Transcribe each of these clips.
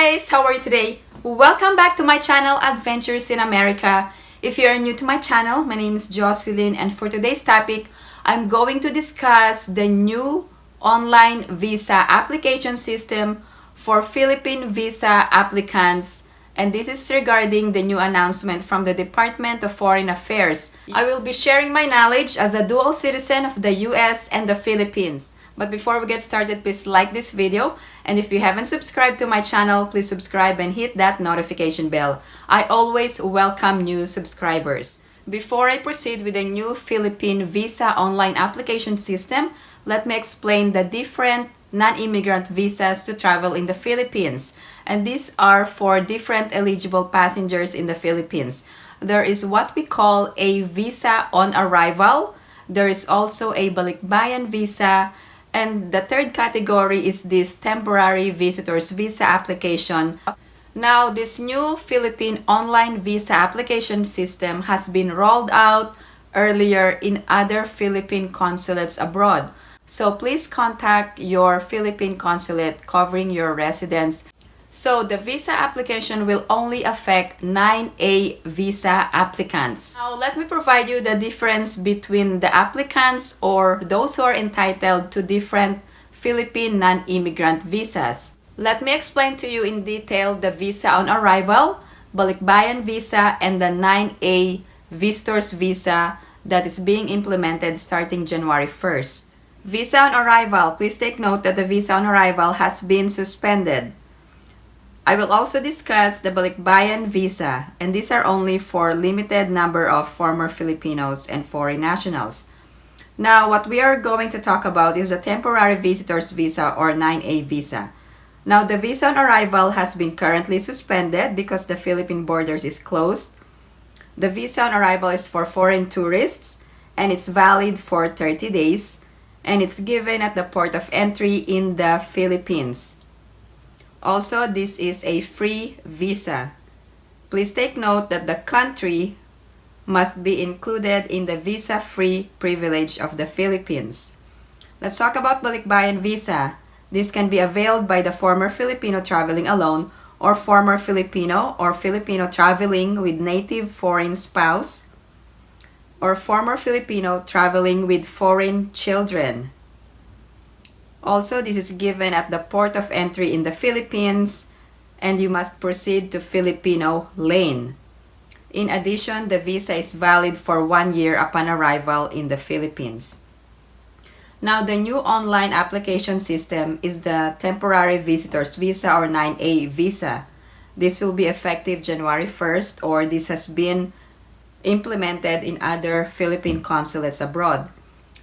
guys! How are you today? Welcome back to my channel, Adventures in America. If you are new to my channel, my name is Jocelyn, and for today's topic, I'm going to discuss the new online visa application system for Philippine visa applicants, and this is regarding the new announcement from the Department of Foreign Affairs. I will be sharing my knowledge as a dual citizen of the US and the Philippines. But before we get started, please like this video, and if you haven't subscribed to my channel, please subscribe and hit that notification bell. I always welcome new subscribers. Before I proceed with the new Philippine visa online application system, let me explain the different non-immigrant visas to travel in the Philippines. And these are for different eligible passengers in the Philippines. There is what we call a visa on arrival. There is also a Balikbayan visa. And the third category is this temporary visitor's visa application. Now, this new Philippine online visa application system has been rolled out earlier in other Philippine consulates abroad. So please contact your Philippine consulate covering your residence. So the visa application will only affect 9A visa applicants. Now let me provide you the difference between the applicants or those who are entitled to different Philippine non-immigrant visas. Let me explain to you in detail the visa on arrival, Balikbayan visa, and the 9A visitor's visa that is being implemented starting January 1st. Visa on arrival, please take note that the visa on arrival has been suspended. I will also discuss the Balikbayan visa, and these are only for limited number of former Filipinos and foreign nationals. Now, what we are going to talk about is the temporary visitor's visa or 9A visa. Now, the visa on arrival has been currently suspended because the Philippine borders is closed. The visa on arrival is for foreign tourists, and it's valid for 30 days, and it's given at the port of entry in the Philippines. Also, this is a free visa. Please take note that the country must be included in the visa-free privilege of the Philippines. Let's talk about Balikbayan visa. This can be availed by the former Filipino traveling alone or former Filipino or Filipino traveling with native foreign spouse or former Filipino traveling with foreign children. Also, this is given at the port of entry in the Philippines, and you must proceed to Filipino lane. In addition, the visa is valid for 1 year upon arrival in the Philippines. Now, the new online application system is the temporary visitor's visa or 9A visa. This will be effective January 1st, or this has been implemented in other Philippine consulates abroad.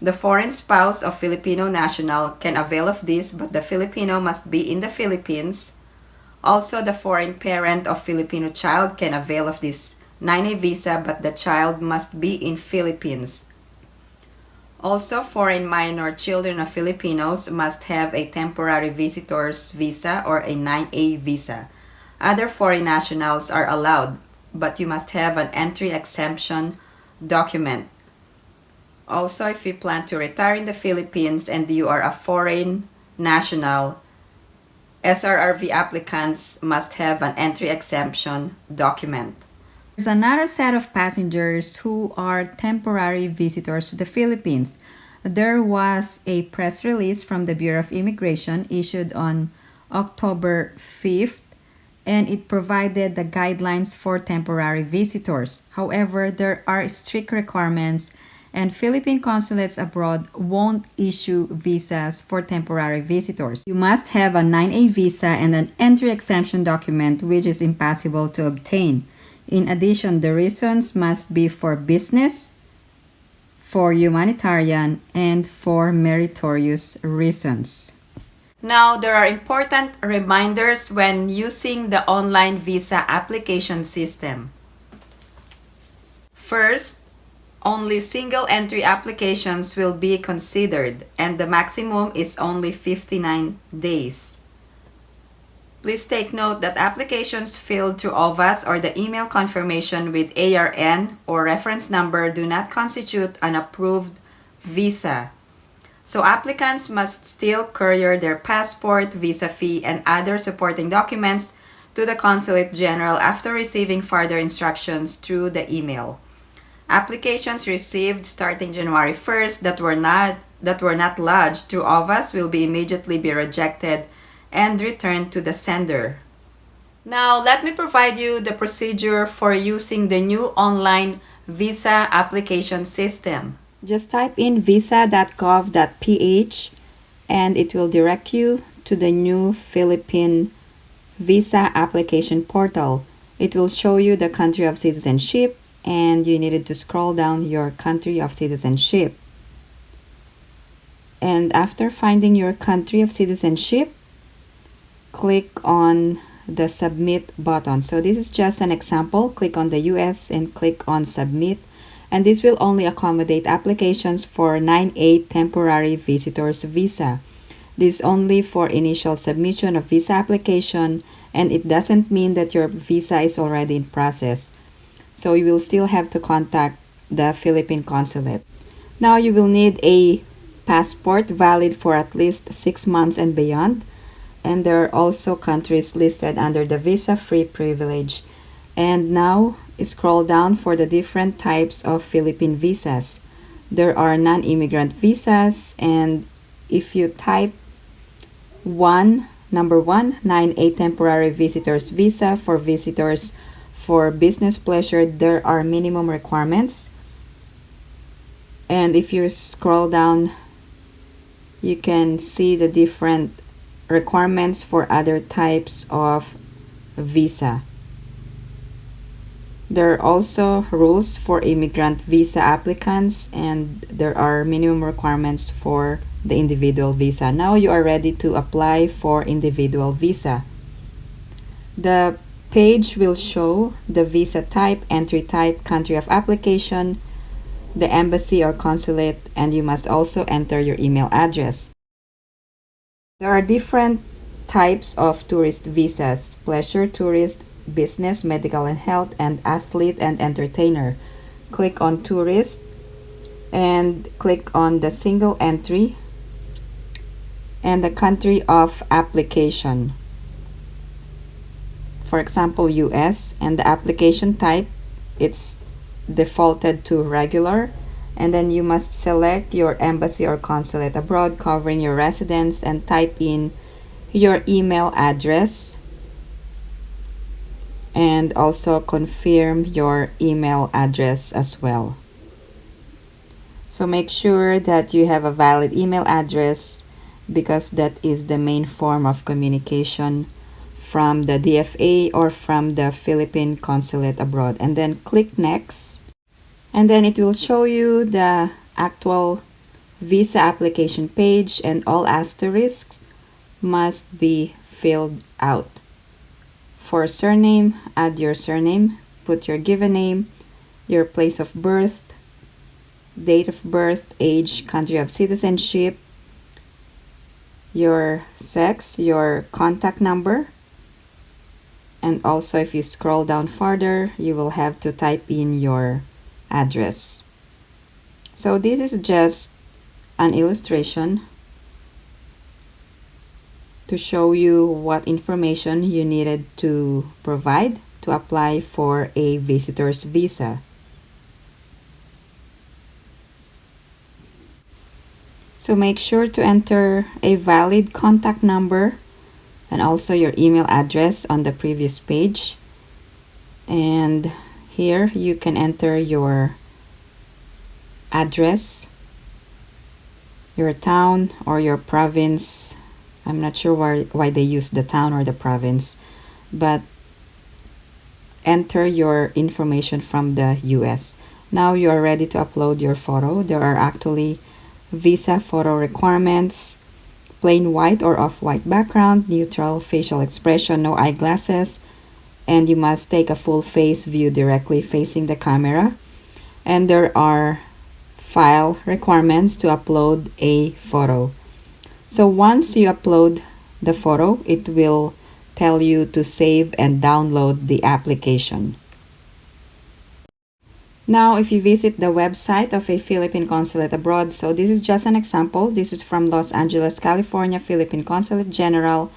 The foreign spouse of Filipino national can avail of this, but the Filipino must be in the Philippines. Also, the foreign parent of Filipino child can avail of this 9A visa, but the child must be in Philippines. Also, foreign minor children of Filipinos must have a temporary visitor's visa or a 9A visa. Other foreign nationals are allowed, but you must have an entry exemption document. Also, if you plan to retire in the Philippines and you are a foreign national, SRRV applicants must have an entry exemption document. There's another set of passengers who are temporary visitors to the Philippines. There was a press release from the Bureau of Immigration issued on October 5th, and it provided the guidelines for temporary visitors. However, there are strict requirements, and Philippine consulates abroad won't issue visas for temporary visitors. You must have a 9A visa and an entry exemption document, which is impossible to obtain. In addition, the reasons must be for business, for humanitarian, and for meritorious reasons. Now, there are important reminders when using the online visa application system. First, only single entry applications will be considered, and the maximum is only 59 days. Please take note that applications filled through OVAS or the email confirmation with ARN or reference number do not constitute an approved visa. So applicants must still courier their passport, visa fee, and other supporting documents to the Consulate General after receiving further instructions through the email. Applications received starting January 1st that were not lodged through OVAS will be immediately be rejected and returned to the sender. Now, let me provide you the procedure for using the new online visa application system. Just type in visa.gov.ph and it will direct you to the new Philippine visa application portal. It will show you the country of citizenship and you needed to scroll down your country of citizenship. And after finding your country of citizenship, click on the submit button. So this is just an example. Click on the US and click on submit. And this will only accommodate applications for 9(8) temporary visitors visa. This is only for initial submission of visa application and it doesn't mean that your visa is already in process. So you will still have to contact the Philippine Consulate. Now you will need a passport valid for at least 6 months and beyond. And there are also countries listed under the visa-free privilege. And now scroll down for the different types of Philippine visas. There are non-immigrant visas, and if you type number 1, 9(8) temporary visitors visa for visitors for business pleasure, there are minimum requirements. And if you scroll down, you can see the different requirements for other types of visa. There are also rules for immigrant visa applicants and there are minimum requirements for the individual visa. Now you are ready to apply for individual visa. The page will show the visa type, entry type, country of application, the embassy or consulate, and you must also enter your email address. There are different types of tourist visas: pleasure tourist, business, medical and health, and athlete and entertainer. Click on tourist and click on the single entry and the country of application. For example, US, and the application type, it's defaulted to regular. And then you must select your embassy or consulate abroad covering your residence and type in your email address and also confirm your email address as well. So make sure that you have a valid email address because that is the main form of communication from the DFA or from the Philippine Consulate abroad. And then click next. And then it will show you the actual visa application page and all asterisks must be filled out. For surname, add your surname, put your given name, your place of birth, date of birth, age, country of citizenship, your sex, your contact number, and also if you scroll down further, you will have to type in your address. So this is just an illustration to show you what information you needed to provide to apply for a visitor's visa. So make sure to enter a valid contact number and also your email address on the previous page. And here you can enter your address, your town or your province. I'm not sure why they use the town or the province, but enter your information from the US. Now you are ready to upload your photo. There are actually visa photo requirements: plain white or off-white background, neutral facial expression, no eyeglasses, and you must take a full face view directly facing the camera. And there are file requirements to upload a photo. So once you upload the photo, it will tell you to save and download the application. Now, if you visit the website of a Philippine consulate abroad, so this is just an example. This is from Los Angeles, California, Philippine Consulate General.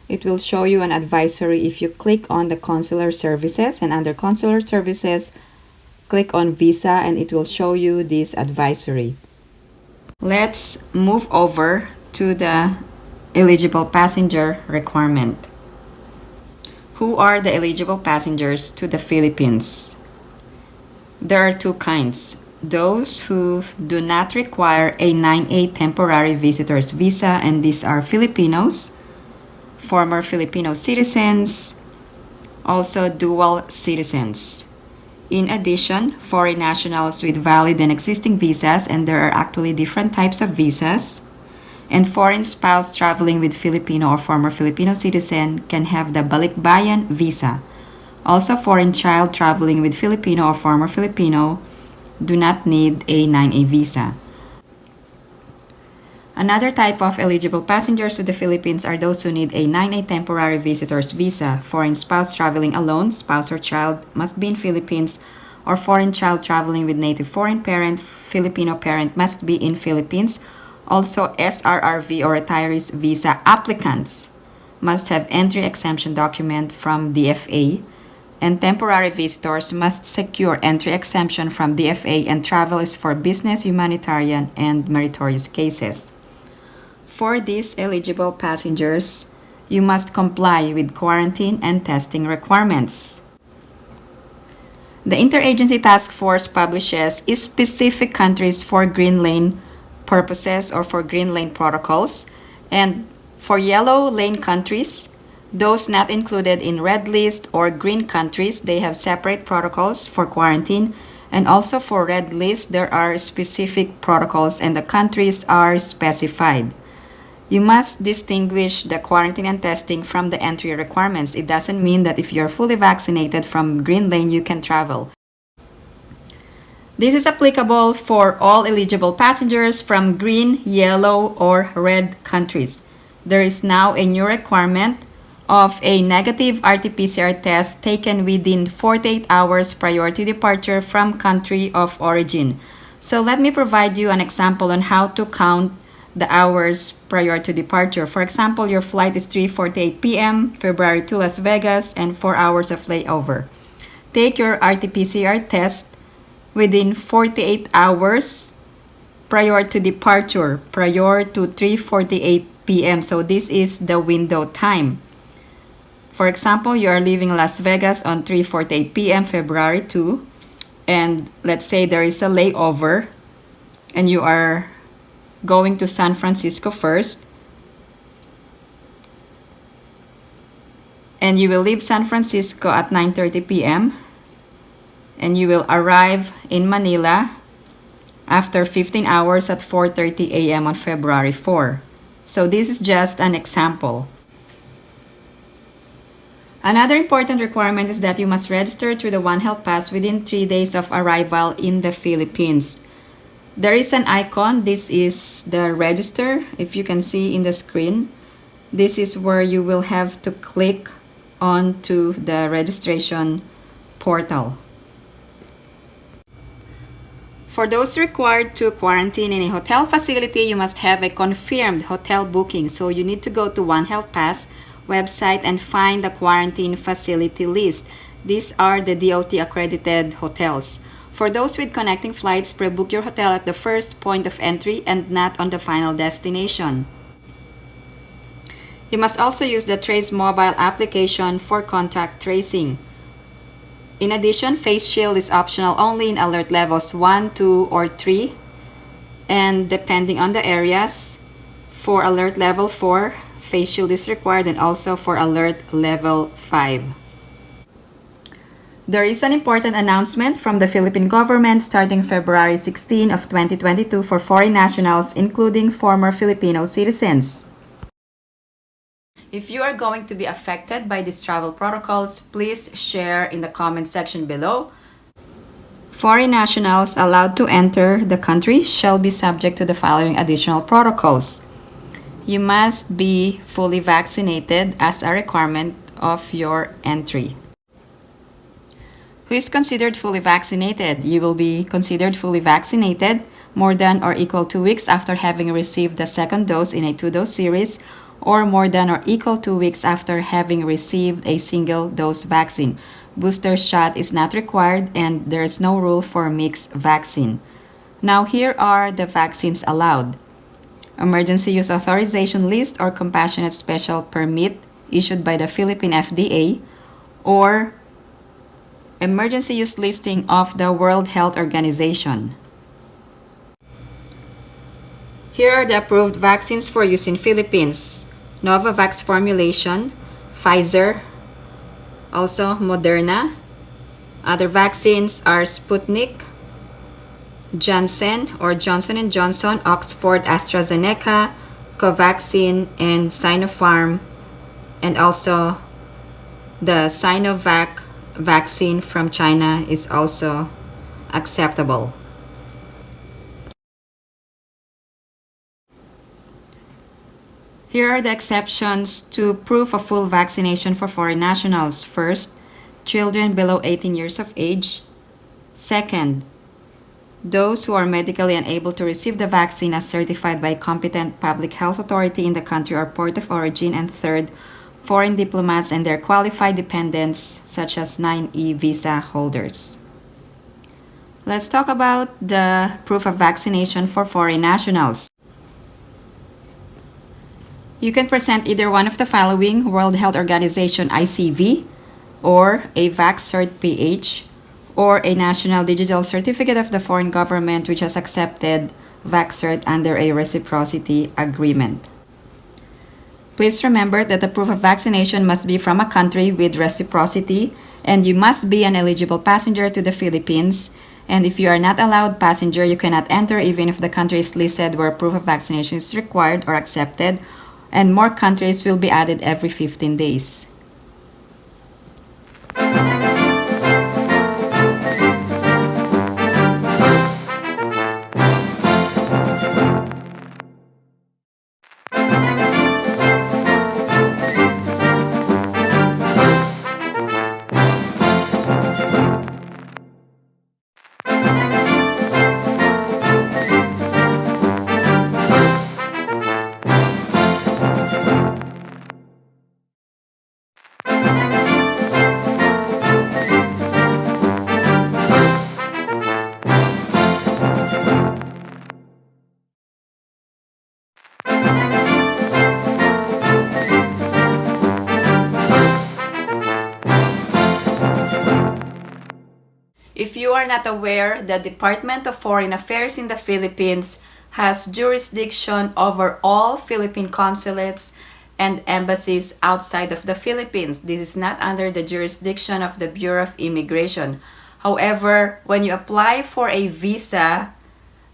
It will show you an advisory if you click on the consular services, and under consular services, click on visa and it will show you this advisory. Let's move over to the eligible passenger requirement. Who are the eligible passengers to the Philippines? There are two kinds. Those who do not require a 9A temporary visitor's visa, and these are Filipinos, former Filipino citizens, also dual citizens. In addition, foreign nationals with valid and existing visas, and there are actually different types of visas, and foreign spouse traveling with Filipino or former Filipino citizen can have the Balikbayan visa. Also, foreign child traveling with Filipino or former Filipino do not need a 9A visa. Another type of eligible passengers to the Philippines are those who need a 9A temporary visitor's visa. Foreign spouse traveling alone, spouse or child must be in Philippines, or foreign child traveling with native foreign parent, Filipino parent must be in Philippines. Also, SRRV or retirees visa applicants must have entry exemption document from DFA, and temporary visitors must secure entry exemption from DFA, and travel is for business, humanitarian, and meritorious cases. For these eligible passengers, you must comply with quarantine and testing requirements. The Interagency Task Force publishes specific countries for green lane purposes or for green lane protocols, and for yellow lane countries, those not included in red list or green countries, they have separate protocols for quarantine, and also for red list there are specific protocols and the countries are specified. You must distinguish the quarantine and testing from the entry requirements. It doesn't mean that if you're fully vaccinated from green lane you can travel. This is applicable for all eligible passengers from green, yellow, or red countries. There is now a new requirement of a negative RT-PCR test taken within 48 hours prior to departure from country of origin. So let me provide you an example on how to count the hours prior to departure. For example, your flight is 3:48 p.m., February to Las Vegas, and 4 hours of layover. Take your RT-PCR test within 48 hours prior to departure, prior to 3:48 p.m. So this is the window time. For example, you are leaving Las Vegas on 3:48 p.m. February 2, and let's say there is a layover and you are going to San Francisco first, and you will leave San Francisco at 9:30 p.m. and you will arrive in Manila after 15 hours at 4:30 a.m. on February 4. So this is just an example. Another important requirement is that you must register through the One Health Pass within 3 days of arrival in the Philippines. There is an icon. This is the register. If you can see in the screen, this is where you will have to click onto the registration portal. For those required to quarantine in a hotel facility, you must have a confirmed hotel booking. So you need to go to One Health Pass website and find the quarantine facility list. These are the DOT accredited hotels. For those with connecting flights, pre-book your hotel at the first point of entry and not on the final destination. You must also use the Traze Mobile Application for contact tracing. In addition, face shield is optional only in alert levels 1, 2, or 3. And depending on the areas, for alert level 4, face shield is required, and also for alert level 5. There is an important announcement from the Philippine government starting February 16 of 2022 for foreign nationals, including former Filipino citizens. If you are going to be affected by these travel protocols, please share in the comment section below. Foreign nationals allowed to enter the country shall be subject to the following additional protocols. You must be fully vaccinated as a requirement of your entry. Who is considered fully vaccinated? You will be considered fully vaccinated more than or equal to 2 weeks after having received the second dose in a 2-dose series, or more than or equal to 2 weeks after having received a single-dose vaccine. Booster shot is not required, and there is no rule for mixed vaccine. Now here are the vaccines allowed. Emergency Use Authorization List or Compassionate Special Permit issued by the Philippine FDA, or Emergency Use Listing of the World Health Organization. Here are the approved vaccines for use in Philippines. Novavax formulation, Pfizer, also Moderna. Other vaccines are Sputnik, Janssen or Johnson & Johnson, Oxford AstraZeneca, Covaxin, and Sinopharm, and also the Sinovac vaccine from China is also acceptable. Here are the exceptions to proof of full vaccination for foreign nationals. First, children below 18 years of age. Second, those who are medically unable to receive the vaccine as certified by a competent public health authority in the country or port of origin. And third, foreign diplomats and their qualified dependents, such as 9E visa holders. Let's talk about the proof of vaccination for foreign nationals. You can present either one of the following: World Health Organization ICV, or a VaxCert-PH, or a National Digital Certificate of the foreign government which has accepted VaxCert under a reciprocity agreement. Please remember that the proof of vaccination must be from a country with reciprocity, and you must be an eligible passenger to the Philippines. And if you are not allowed passenger, you cannot enter even if the country is listed where proof of vaccination is required or accepted, and more countries will be added every 15 days. If you are not aware, the Department of Foreign Affairs in the Philippines has jurisdiction over all Philippine consulates and embassies outside of the Philippines. This is not under the jurisdiction of the Bureau of Immigration. However, when you apply for a visa,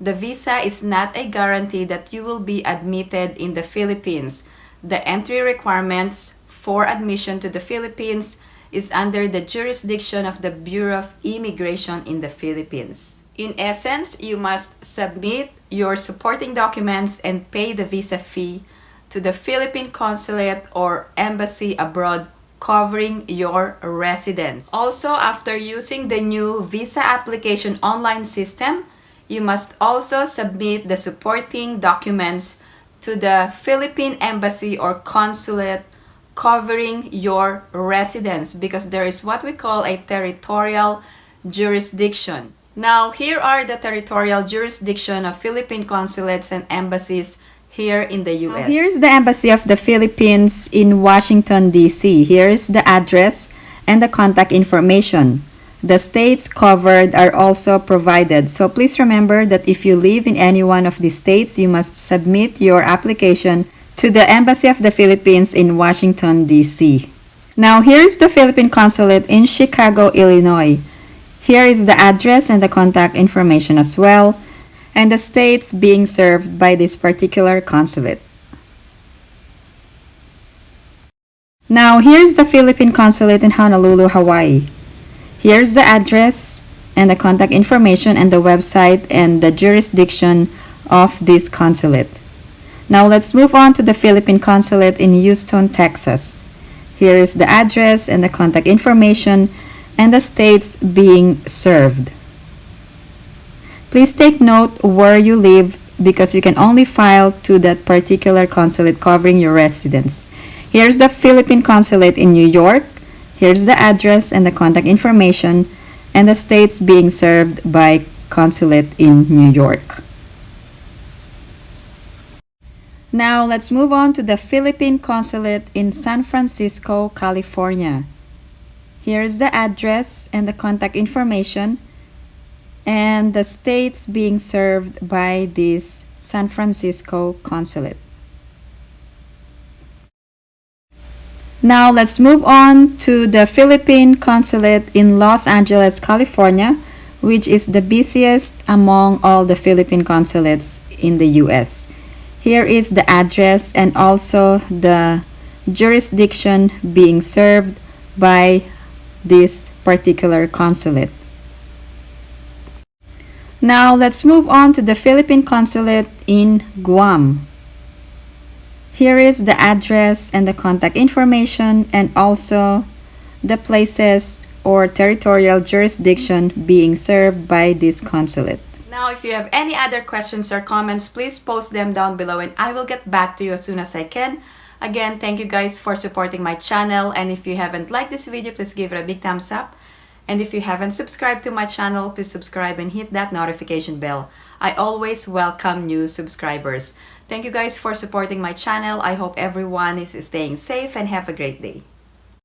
the visa is not a guarantee that you will be admitted in the Philippines. The entry requirements for admission to the Philippines is under the jurisdiction of the Bureau of Immigration in the Philippines. In essence, you must submit your supporting documents and pay the visa fee to the Philippine consulate or embassy abroad covering your residence. Also, after using the new visa application online system, you must also submit the supporting documents to the Philippine embassy or consulate covering your residence, because there is what we call a territorial jurisdiction. Now, here are the territorial jurisdiction of Philippine consulates and embassies here in the U.S. Here's the Embassy of the Philippines in Washington, D.C. Here's the address and the contact information. The states covered are also provided. So please remember that if you live in any one of these states, you must submit your application to the Embassy of the Philippines in Washington, D.C. Now, here's the Philippine Consulate in Chicago, Illinois. Here is the address and the contact information as well, and the states being served by this particular consulate. Now, here's the Philippine Consulate in Honolulu, Hawaii. Here's the address and the contact information and the website and the jurisdiction of this consulate. Now let's move on to the Philippine Consulate in Houston, Texas. Here is the address and the contact information and the states being served. Please take note where you live because you can only file to that particular consulate covering your residence. Here's the Philippine Consulate in New York. Here's the address and the contact information and the states being served by Consulate in New York. Now let's move on to the Philippine Consulate in San Francisco, California. Here's the address and the contact information and the states being served by this San Francisco Consulate. Now let's move on to the Philippine Consulate in Los Angeles, California, which is the busiest among all the Philippine consulates in the US. Here is the address and also the jurisdiction being served by this particular consulate. Now let's move on to the Philippine Consulate in Guam. Here is the address and the contact information and also the places or territorial jurisdiction being served by this consulate. Now, if you have any other questions or comments, please post them down below and I will get back to you as soon as I can. Again, thank you guys for supporting my channel, and if you haven't liked this video, please give it a big thumbs up. And if you haven't subscribed to my channel, please subscribe and hit that notification bell. I always welcome new subscribers. Thank you guys for supporting my channel. I hope everyone is staying safe and have a great day.